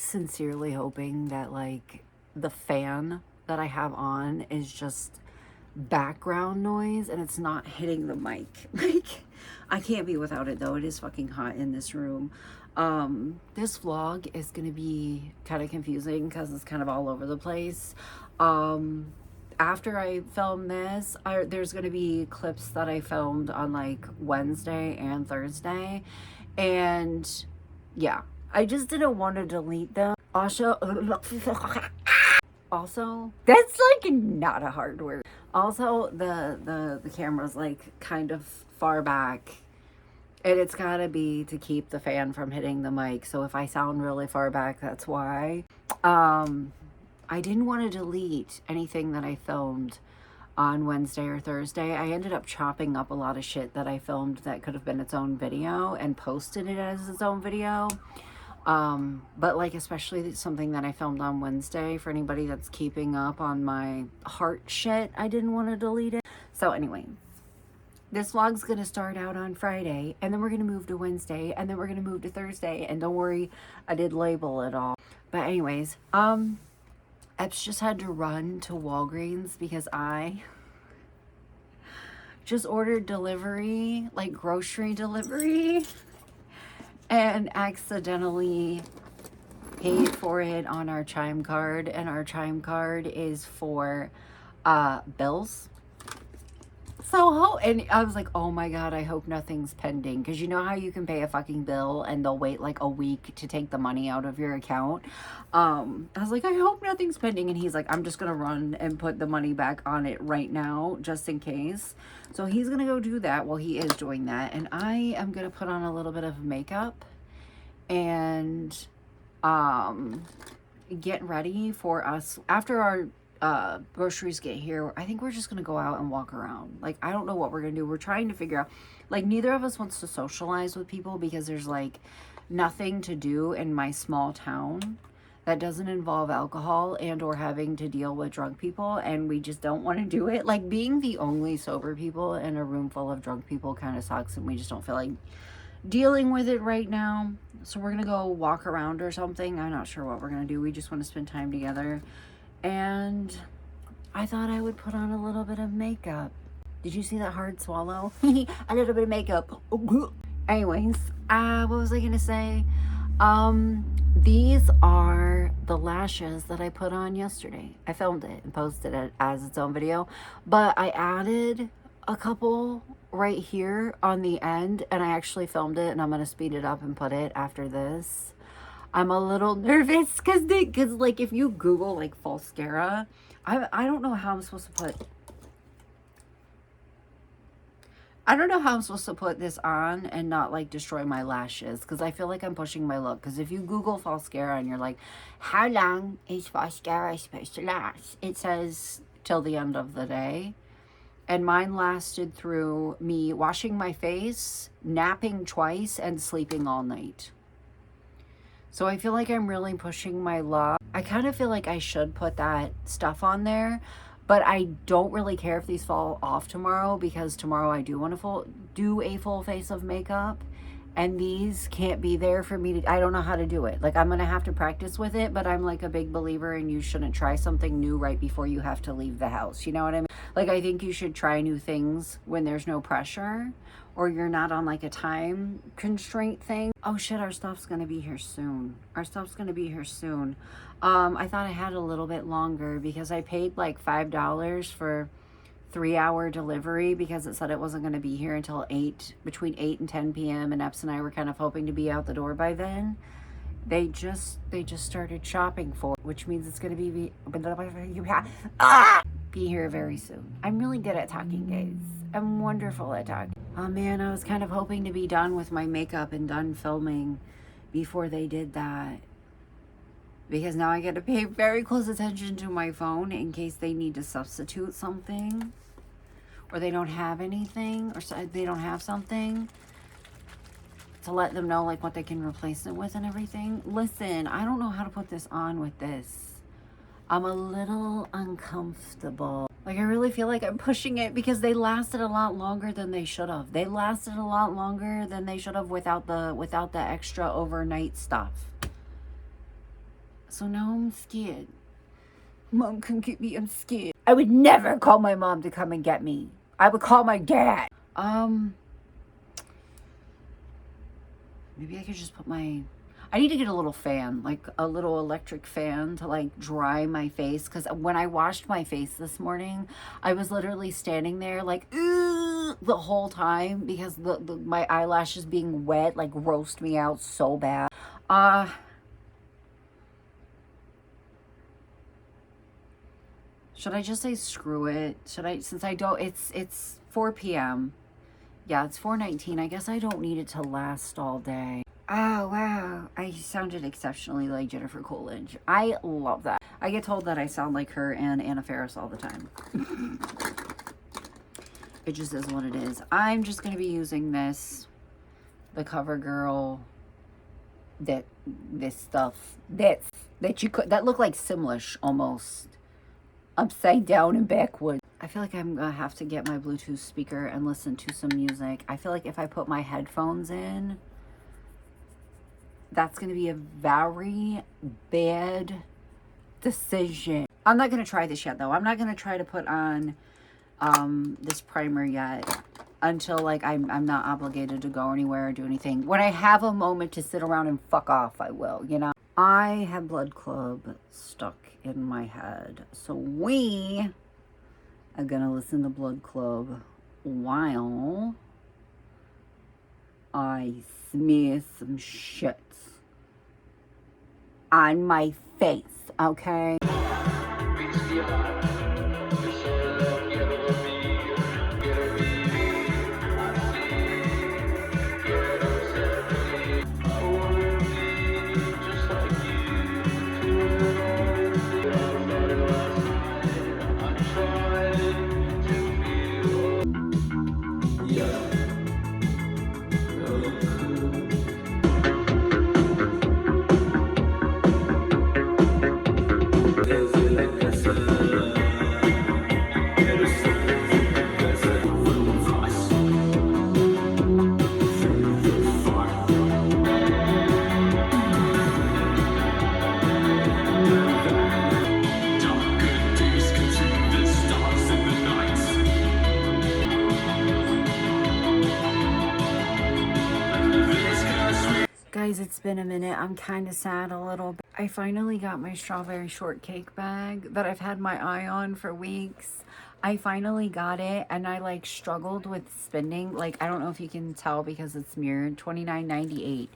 sincerely hoping that like the fan that I have on is just background noise and it's not hitting the mic. Like, I can't be without it though. It is fucking hot in this room. This vlog is gonna be kind of confusing because it's kind of all over the place. After I film this, there's gonna be clips that I filmed on like Wednesday and Thursday, and yeah, I just didn't want to delete them. Also, that's like not a hard word. Also, the camera's like kind of far back, and it's gotta be to keep the fan from hitting the mic. So if I sound really far back, that's why. I didn't want to delete anything that I filmed on Wednesday or Thursday. I ended up chopping up a lot of shit that I filmed that could have been its own video and posted it as its own video. But like especially something that I filmed on Wednesday, for anybody that's keeping up on my heart shit, I didn't want to delete it. So anyway, this vlog's gonna start out on Friday, and then we're gonna move to Wednesday, and then we're gonna move to Thursday, and don't worry, I did label it all. But anyways, Epps just had to run to Walgreens because I just ordered delivery, like grocery delivery, and accidentally paid for it on our Chime card, and our Chime card is for bills. So, and I was like, oh my God, I hope nothing's pending. Because you know how you can pay a fucking bill and they'll wait like a week to take the money out of your account? I was like, I hope nothing's pending. And he's like, I'm just going to run and put the money back on it right now, just in case. So he's going to go do that while he is doing that. And I am going to put on a little bit of makeup and get ready for us. After our groceries get here, I think we're just gonna go out and walk around. Like, I don't know what we're gonna do. We're trying to figure out, like, neither of us wants to socialize with people because there's like nothing to do in my small town that doesn't involve alcohol and or having to deal with drunk people, and we just don't want to do it. Like, being the only sober people in a room full of drunk people kind of sucks, and we just don't feel like dealing with it right now. So we're gonna go walk around or something. I'm not sure what we're gonna do. We just want to spend time together. And I thought I would put on a little bit of makeup. Did you see that hard swallow? A little bit of makeup. Anyways, what was I gonna say? These are the lashes that I put on yesterday. I filmed it and posted it as its own video, but I added a couple right here on the end, and I actually filmed it, and I'm gonna speed it up and put it after this. I'm a little nervous because like if you Google like falscara, I don't know how I'm supposed to put, I don't know how I'm supposed to put this on and not like destroy my lashes, because I feel like I'm pushing my luck. Because if you Google falscara and you're like, how long is falscara supposed to last? It says till the end of the day. And mine lasted through me washing my face, napping twice, and sleeping all night. So I feel like I'm really pushing my luck. I kind of feel like I should put that stuff on there, but I don't really care if these fall off tomorrow, because tomorrow I do want to do a full face of makeup, and these can't be there for me to, I don't know how to do it. Like, I'm going to have to practice with it, but I'm like a big believer in you shouldn't try something new right before you have to leave the house. You know what I mean? Like, I think you should try new things when there's no pressure, or you're not on like a time constraint thing. Oh shit, our stuff's gonna be here soon. Our stuff's gonna be here soon. I thought I had a little bit longer because I paid like $5 for 3-hour delivery because it said it wasn't gonna be here until between 8 and 10 p.m. and Epps and I were kind of hoping to be out the door by then. They just started shopping for it, which means it's gonna be here very soon. I'm really good at talking, guys. I'm wonderful at talking. Oh man, I was kind of hoping to be done with my makeup and done filming before they did that, because now I get to pay very close attention to my phone in case they need to substitute something, or they don't have anything, or they don't have something, to let them know like what they can replace it with and everything. Listen, I don't know how to put this on with this. I'm a little uncomfortable. Like, I really feel like I'm pushing it because they lasted a lot longer than they should have. They lasted a lot longer than they should have without the extra overnight stuff. So now I'm scared. Mom, come get me. I'm scared. I would never call my mom to come and get me. I would call my dad. Maybe I could just put my... I need to get a little fan, like a little electric fan to like dry my face. Because when I washed my face this morning, I was literally standing there like, ooh, the whole time because my eyelashes being wet like roast me out so bad. Should I just say screw it? Should I, since I don't, it's 4 p.m. Yeah, it's 4:19. I guess I don't need it to last all day. Oh, wow. I sounded exceptionally like Jennifer Coolidge. I love that. I get told that I sound like her and Anna Faris all the time. It just is what it is. I'm just going to be using this, the CoverGirl, this stuff, that you could, that look like Simlish almost, upside down and backwards. I feel like I'm going to have to get my Bluetooth speaker and listen to some music. I feel like if I put my headphones in, that's going to be a very bad decision. I'm not going to try this yet, though. I'm not going to try to put on this primer yet until, like, I'm not obligated to go anywhere or do anything. When I have a moment to sit around and fuck off, I will, you know? I have Blood Club stuck in my head. So we are going to listen to Blood Club while I smear some shit on my face, okay? Guys, it's been a minute. I'm kind of sad a little bit. I finally got my strawberry shortcake bag that I've had my eye on for weeks. I finally got it, and I like struggled with spending, like, I don't know if you can tell because it's mirrored, $29.98.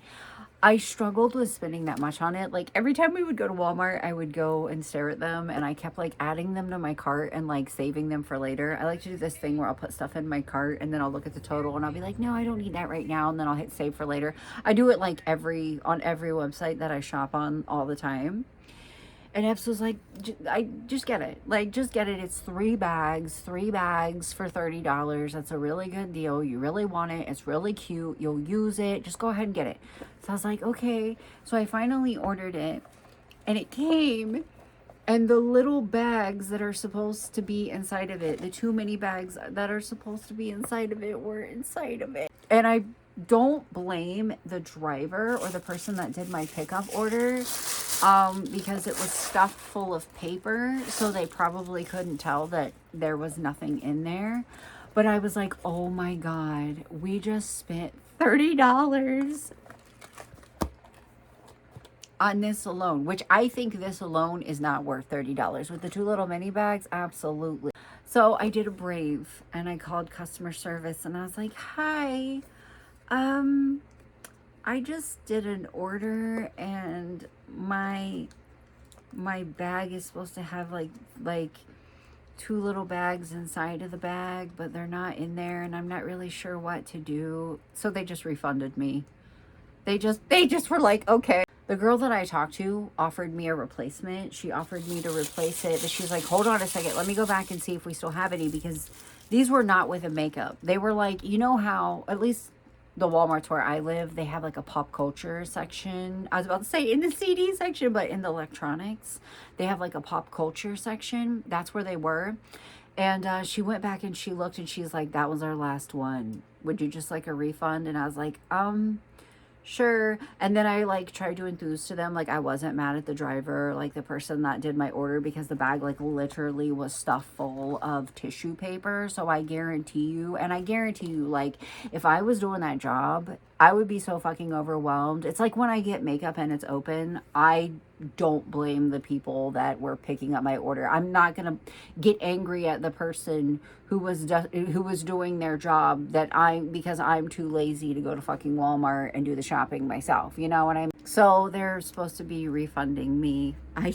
I struggled with spending that much on it. Like, every time we would go to Walmart, I would go and stare at them, and I kept like adding them to my cart and like saving them for later. I like to do this thing where I'll put stuff in my cart and then I'll look at the total and I'll be like, no, I don't need that right now, and then I'll hit save for later. I do it like on every website that I shop on all the time. And Epps was like, I just get it. Like, just get it. It's 3 bags for $30. That's a really good deal. You really want it. It's really cute. You'll use it. Just go ahead and get it. So I was like, okay. So I finally ordered it, and it came, and the little bags that are supposed to be inside of it, the 2 mini bags that are supposed to be inside of it, were inside of it. And I don't blame the driver or the person that did my pickup order, because it was stuffed full of paper, so they probably couldn't tell that there was nothing in there. But I was like, oh my God, we just spent $30 on this alone, which I think this alone is not worth $30. With the 2 little mini bags, absolutely. So I did a brave, and I called customer service, and I was like, hi, I just did an order, and my bag is supposed to have like 2 little bags inside of the bag, but they're not in there, and I'm not really sure what to do. So they just refunded me. They just were like, okay. The girl that I talked to offered me a replacement. She offered me to replace it, but she was like, hold on a second, let me go back and see if we still have any, because these were not with a makeup. They were like, you know how, at least the Walmarts where I live, they have like a pop culture section. I was about to say in the CD section, but in the electronics, they have like a pop culture section. That's where they were. And she went back and she looked, and she's like, that was our last one. Would you just like a refund? And I was like, sure. And then I like tried to enthuse to them like I wasn't mad at the driver, like the person that did my order, because the bag like literally was stuffed full of tissue paper. So I guarantee you, and I guarantee you, like if I was doing that job, I would be so fucking overwhelmed. It's like when I get makeup and it's open, I don't blame the people that were picking up my order. I'm not gonna get angry at the person who was doing their job because I'm too lazy to go to fucking Walmart and do the shopping myself. You know what I mean? So they're supposed to be refunding me. I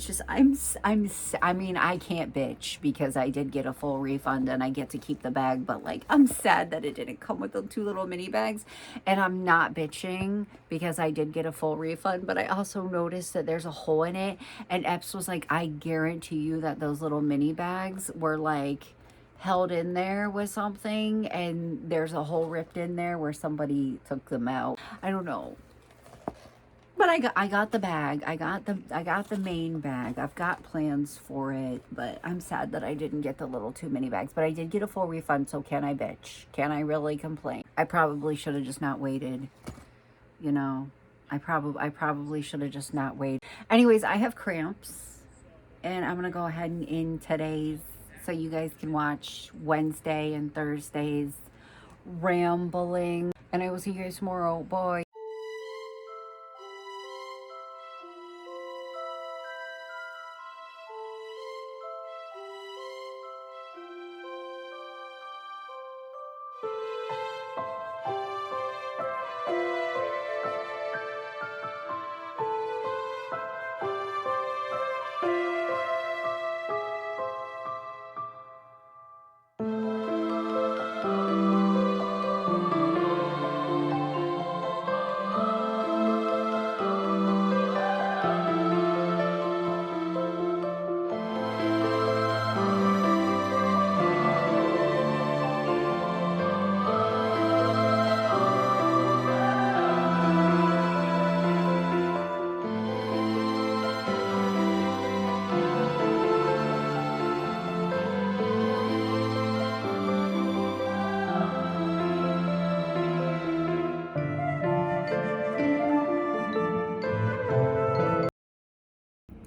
mean, I can't bitch because I did get a full refund and I get to keep the bag, but like, I'm sad that it didn't come with the 2 little mini bags. And I'm not bitching because I did get a full refund, but I also noticed that there's a hole in it. And Epps was like, I guarantee you that those little mini bags were like held in there with something, and there's a hole ripped in there where somebody took them out. I don't know. But I got the bag. I got the main bag. I've got plans for it, but I'm sad that I didn't get the little 2 mini bags. But I did get a full refund, so can I bitch? Can I really complain? I probably should have just not waited. You know, I probably should have just not waited. Anyways, I have cramps, and I'm gonna go ahead and end today's so you guys can watch Wednesday and Thursday's rambling. And I will see you guys tomorrow. Bye.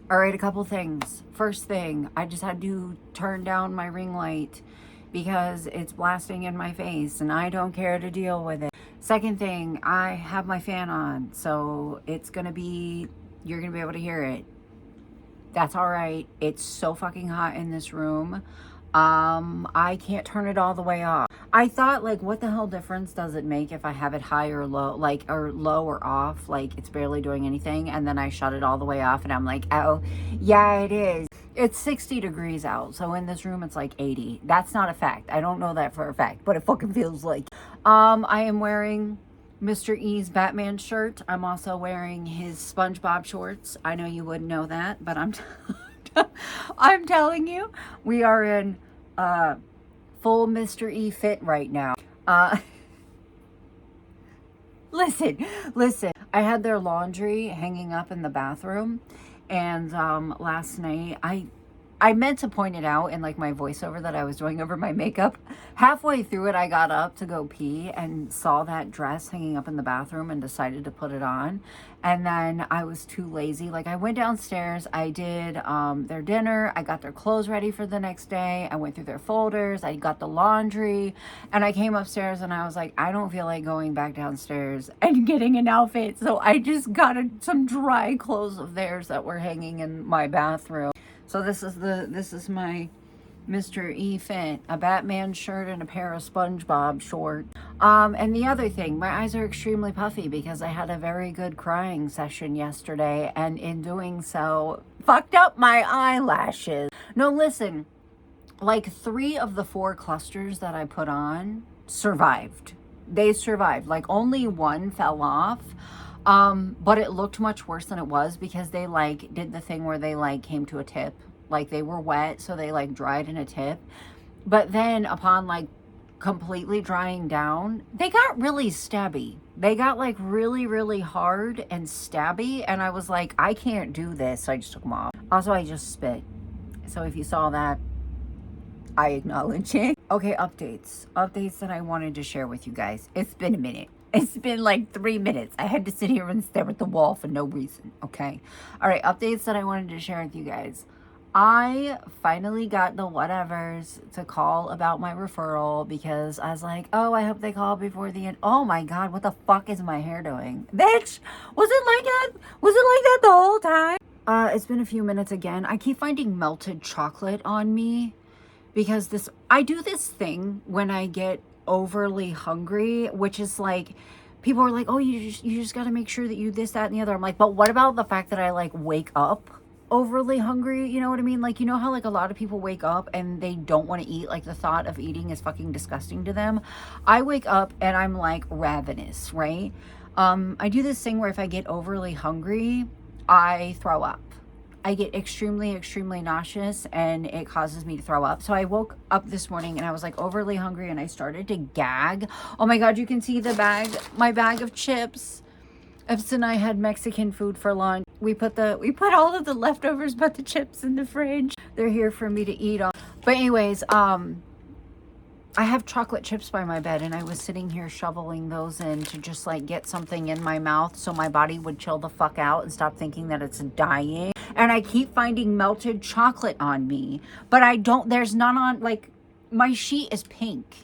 All right, a couple things. First thing, I just had to turn down my ring light because it's blasting in my face and I don't care to deal with it. Second thing, I have my fan on, so you're gonna be able to hear it. That's all right. It's so fucking hot in this room. I can't turn it all the way off. I thought, like, what the hell difference does it make if I have it high or low, like, or low or off, like it's barely doing anything, and then I shut it all the way off and I'm like, oh yeah, it is. It's 60 degrees out, so in this room it's like 80. That's not a fact. I don't know that for a fact, but it fucking feels like. I am wearing Mr. E's Batman shirt. I'm also wearing his SpongeBob shorts. I know you wouldn't know that, but I'm telling you, we are in full Mr. E fit right now. Listen. I had their laundry hanging up in the bathroom, and last night I meant to point it out in like my voiceover that I was doing over my makeup. Halfway through it, I got up to go pee and saw that dress hanging up in the bathroom and decided to put it on. And then I was too lazy. Like, I went downstairs, I did their dinner, I got their clothes ready for the next day, I went through their folders, I got the laundry, and I came upstairs and I was like, I don't feel like going back downstairs and getting an outfit. So I just got some dry clothes of theirs that were hanging in my bathroom. So this is my Mr. E fit, a Batman shirt and a pair of SpongeBob shorts. And the other thing, my eyes are extremely puffy because I had a very good crying session yesterday, and in doing so, fucked up my eyelashes. No, listen, like 3 of the 4 clusters that I put on survived. They survived. Like, only 1 fell off. But it looked much worse than it was because they like did the thing where they like came to a tip, like they were wet, so they like dried in a tip. But then upon like completely drying down, they got really stabby. They got like really, really hard and stabby, and I was like, I can't do this. So I just took them off. Also, I just spit. So if you saw that, I acknowledge it. Okay, updates that I wanted to share with you guys. It's been a minute. It's been like 3 minutes. I had to sit here and stare at the wall for no reason, okay? All right, updates that I wanted to share with you guys. I finally got the whatevers to call about my referral because I was like, oh, I hope they call before the end. Oh my God, what the fuck is my hair doing? Bitch, was it like that? Was it like that the whole time? It's been a few minutes again. I keep finding melted chocolate on me because I do this thing when I get overly hungry, which is like, people are like, oh, you just got to make sure that you this, that, and the other. I'm like, but what about the fact that I like wake up overly hungry? You know what I mean? Like, you know how like a lot of people wake up and they don't want to eat, like the thought of eating is fucking disgusting to them. I wake up and I'm like ravenous, right? I do this thing where if I get overly hungry, I throw up. I get extremely, extremely nauseous and it causes me to throw up. So I woke up this morning and I was like overly hungry and I started to gag. Oh my God, you can see the bag, my bag of chips. Epps and I had Mexican food for lunch. We put all of the leftovers but the chips in the fridge. They're here for me to eat on. But anyways, I have chocolate chips by my bed and I was sitting here shoveling those in to just like get something in my mouth so my body would chill the fuck out and stop thinking that it's dying. And I keep finding melted chocolate on me, but there's none on, like, my sheet is pink.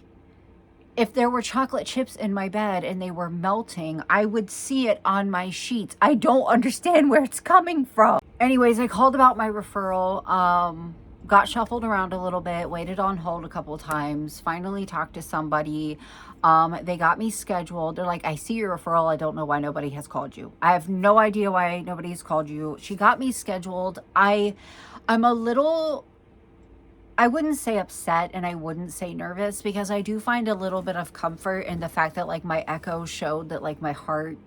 If there were chocolate chips in my bed and they were melting, I would see it on my sheets. I don't understand where it's coming from. Anyways, I called about my referral. Got shuffled around a little bit, waited on hold a couple times, finally talked to somebody. They got me scheduled. They're like, I see your referral. I don't know why nobody has called you. I have no idea why nobody's called you. She got me scheduled. I'm a little, I wouldn't say upset and I wouldn't say nervous because I do find a little bit of comfort in the fact that like my echo showed that like my heart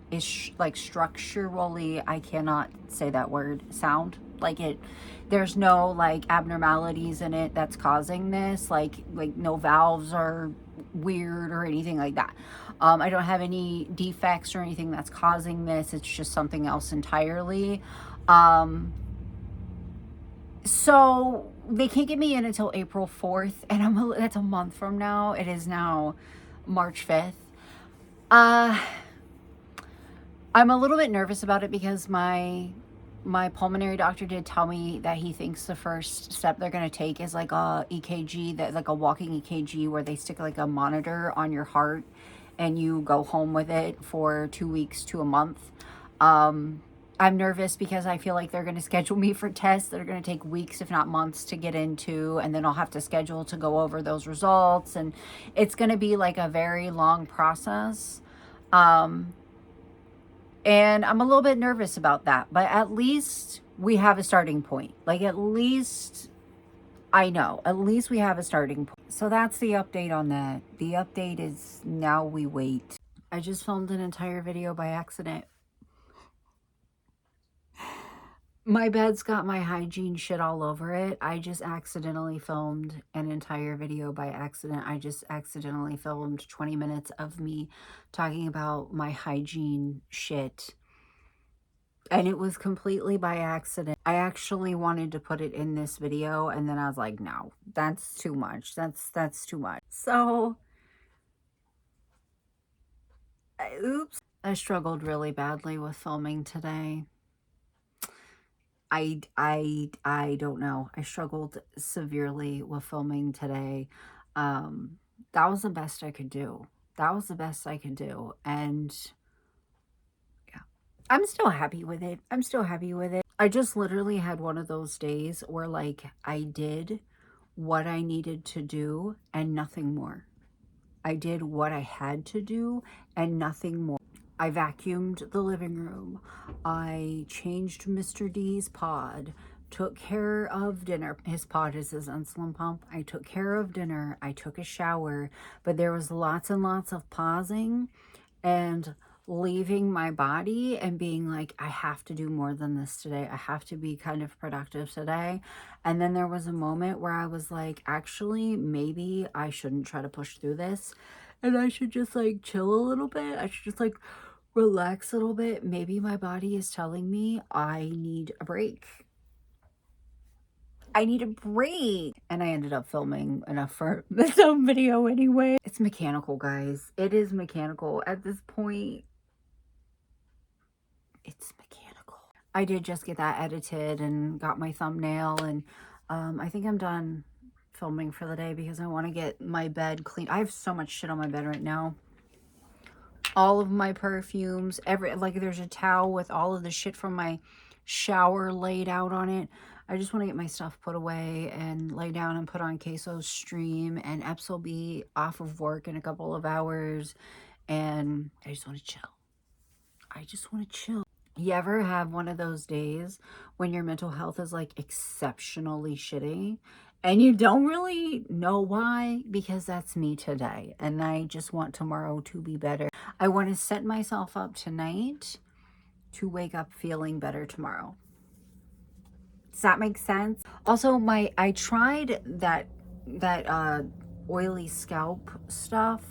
is like structurally, I cannot say that word, sound. Like there's no like abnormalities in it that's causing this, like no valves are weird or anything like that. I don't have any defects or anything that's causing this. It's just something else entirely. So they can't get me in until April 4th, and that's a month from now. It is now March 5th. I'm a little bit nervous about it because my pulmonary doctor did tell me that he thinks the first step they're going to take is like a EKG, that like a walking EKG where they stick like a monitor on your heart and you go home with it for 2 weeks to a month. I'm nervous because I feel like they're going to schedule me for tests that are going to take weeks, if not months, to get into, and then I'll have to schedule to go over those results, and it's going to be like a very long process. And I'm a little bit nervous about that, but at least we have a starting point. Like, at least I know, at least we have a starting point. So that's the update on that. The update is now we wait. I just filmed an entire video by accident. My bed's got my hygiene shit all over it. I just accidentally filmed an entire video by accident. I just accidentally filmed 20 minutes of me talking about my hygiene shit. And it was completely by accident. I actually wanted to put it in this video, and then I was like, no, that's too much. That's too much. So, oops. I struggled really badly with filming today. I don't know. I struggled severely with filming today. That was the best I could do. That was the best I could do. And yeah, I'm still happy with it. I'm still happy with it. I just literally had one of those days where like I did what I needed to do and nothing more. I did what I had to do and nothing more. I vacuumed the living room. I changed Mr. D's pod, took care of dinner. His pod is his insulin pump. I took care of dinner. I took a shower, but there was lots and lots of pausing and leaving my body and being like, I have to do more than this today. I have to be kind of productive today. And then there was a moment where I was like, actually, maybe I shouldn't try to push through this. And I should just like chill a little bit. I should just like relax a little bit. Maybe my body is telling me I need a break. I need a break. And I ended up filming enough for this own video anyway. It's mechanical, guys. It is mechanical. At this point, it's mechanical. I did just get that edited and got my thumbnail, and I think I'm done filming for the day because I want to get my bed clean. I have so much shit on my bed right now. All of my perfumes, like there's a towel with all of the shit from my shower laid out on it. I just want to get my stuff put away and lay down and put on Queso's stream, and Eps will be off of work in a couple of hours, and I just want to chill. I just want to chill. You ever have one of those days when your mental health is like exceptionally shitty and you don't really know why? Because that's me today, and I just want tomorrow to be better. I want to set myself up tonight to wake up feeling better tomorrow. Does that make sense? Also, I tried that oily scalp stuff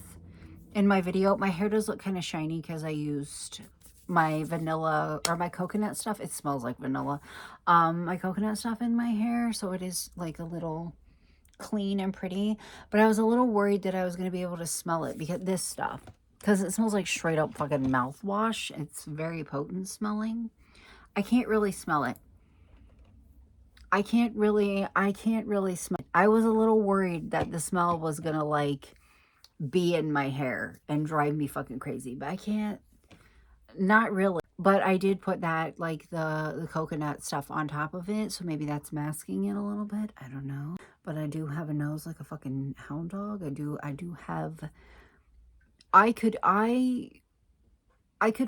in my video. My hair does look kind of shiny because I used my vanilla or my coconut stuff. It smells like vanilla. My coconut stuff in my hair, so it is like a little clean and pretty. But I was a little worried that I was going to be able to smell it, because this stuff, because it smells like straight up fucking mouthwash. It's very potent smelling. I can't really smell it. I can't really smell it. I was a little worried that the smell was gonna like be in my hair and drive me fucking crazy, but I can't. Not really. But I did put that, like the coconut stuff on top of it, so maybe that's masking it a little bit. I don't know. But I do have a nose like a fucking hound dog. I do have. I could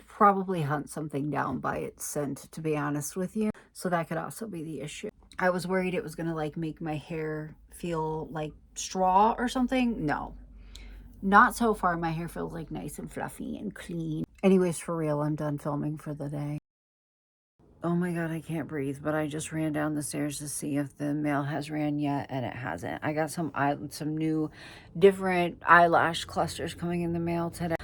probably hunt something down by its scent, to be honest with you. So that could also be the issue. I was worried it was gonna like make my hair feel like straw or something. No, not so far. My hair feels like nice and fluffy and clean. Anyways, for real, I'm done filming for the day. Oh my god, I can't breathe, but I just ran down the stairs to see if the mail has ran yet, and it hasn't. I got some new different eyelash clusters coming in the mail today.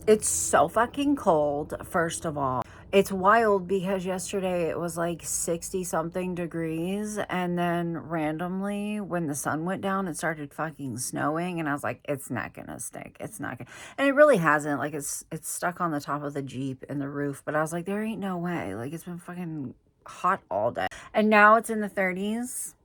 It's so fucking cold, first of all. It's wild because yesterday it was like 60 something degrees, and then randomly when the sun went down it started fucking snowing, and I was like, it's not gonna stick. It's not gonna. And it really hasn't. Like it's stuck on the top of the Jeep and the roof, but I was like, there ain't no way. Like it's been fucking hot all day. And now it's in the 30s.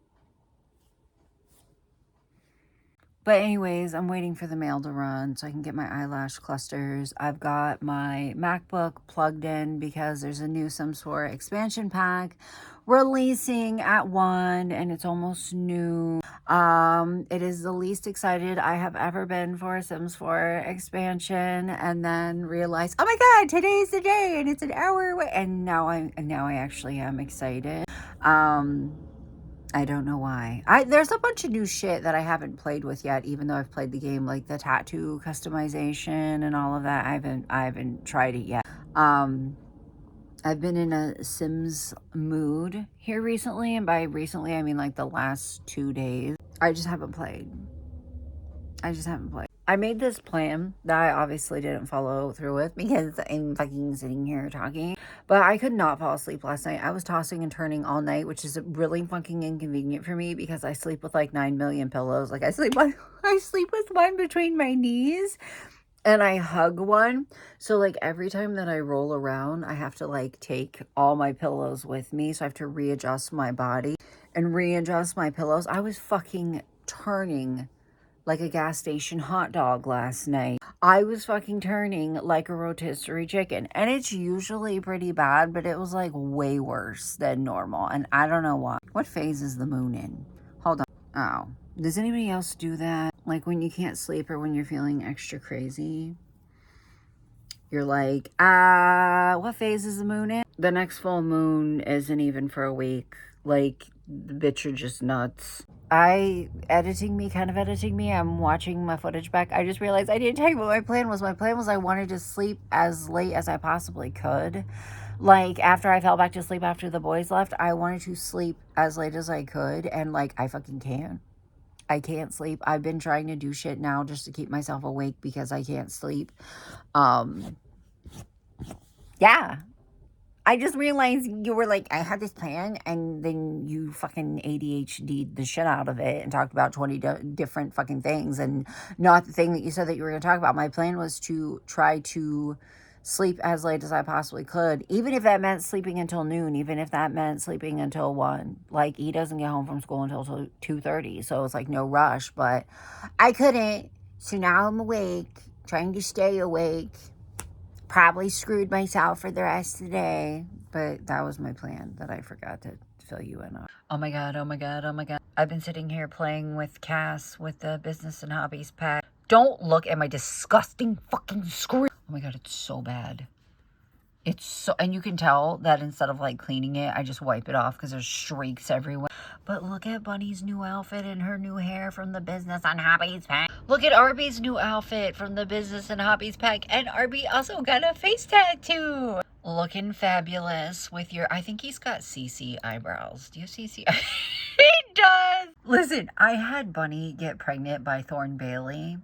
But anyways, I'm waiting for the mail to run so I can get my eyelash clusters. I've got my MacBook plugged in because there's a new Sims 4 expansion pack releasing at 1, and it's almost new. It is the least excited I have ever been for a Sims 4 expansion, and then realized, oh my god, today's the day and it's an hour away. And now I actually am excited. I don't know why. There's a bunch of new shit that I haven't played with yet, even though I've played the game, like the tattoo customization and all of that. I haven't tried it yet. I've been in a Sims mood here recently, and by recently I mean like the last 2 days. I just haven't played. I made this plan that I obviously didn't follow through with because I'm fucking sitting here talking. But I could not fall asleep last night. I was tossing and turning all night, which is really fucking inconvenient for me because I sleep with like 9 million pillows. Like I sleep with one between my knees, and I hug one. So like every time that I roll around, I have to like take all my pillows with me. So I have to readjust my body and readjust my pillows. I was fucking turning like a gas station hot dog last night. I was fucking turning like a rotisserie chicken, and it's usually pretty bad, but it was like way worse than normal, and I don't know why. What phase is the moon in? Hold on. Oh, does anybody else do that? Like when you can't sleep or when you're feeling extra crazy, you're like, what phase is the moon in? The next full moon isn't even for a week. Like, the bitch are just nuts. Editing me. I'm watching my footage back. I just realized I didn't tell you what my plan was. My plan was I wanted to sleep as late as I possibly could. Like, after I fell back to sleep after the boys left, I wanted to sleep as late as I could. And, like, I fucking can't. I can't sleep. I've been trying to do shit now just to keep myself awake because I can't sleep. Yeah. I just realized you were like, I had this plan, and then you fucking ADHD'd the shit out of it and talked about 20 different fucking things, and not the thing that you said that you were going to talk about. My plan was to try to sleep as late as I possibly could, even if that meant sleeping until noon, even if that meant sleeping until 1. Like, he doesn't get home from school until 2:30, so it's like no rush, but I couldn't. So now I'm awake, trying to stay awake. Probably screwed myself for the rest of the day, but that was my plan that I forgot to fill you in on. Oh my god, oh my god, oh my god. I've been sitting here playing with Cass with the business and hobbies pack. Don't look at my disgusting fucking screen. Oh my god, it's so bad. It's so, and you can tell that instead of like cleaning it, I just wipe it off because there's streaks everywhere. But look at Bunny's new outfit and her new hair from the business and hobbies pack. Look at Arby's new outfit from the business and hobbies pack. And Arby also got a face tattoo. Looking fabulous with your, I think he's got CC eyebrows. Do you see CC? He does. Listen, I had Bunny get pregnant by Thorn Bailey.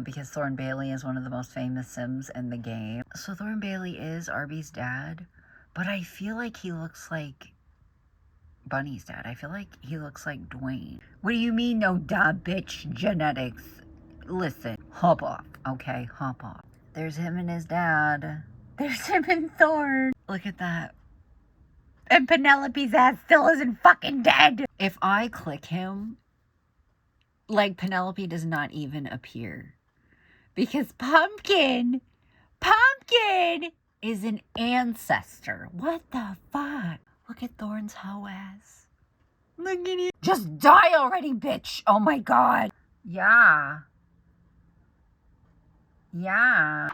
Because Thorn Bailey is one of the most famous Sims in the game. So Thorn Bailey is Arby's dad, but I feel like he looks like Bunny's dad. I feel like he looks like Dwayne. What do you mean, no duh, bitch, genetics? Listen, hop off, okay? Hop off. There's him and his dad. There's him and Thorn. Look at that. And Penelope's ass still isn't fucking dead. If I click him, like, Penelope does not even appear. Because Pumpkin is an ancestor. What the fuck? Look at Thorn's hoe ass. Look at it. Just die already, bitch. Oh my god. Yeah. Yeah.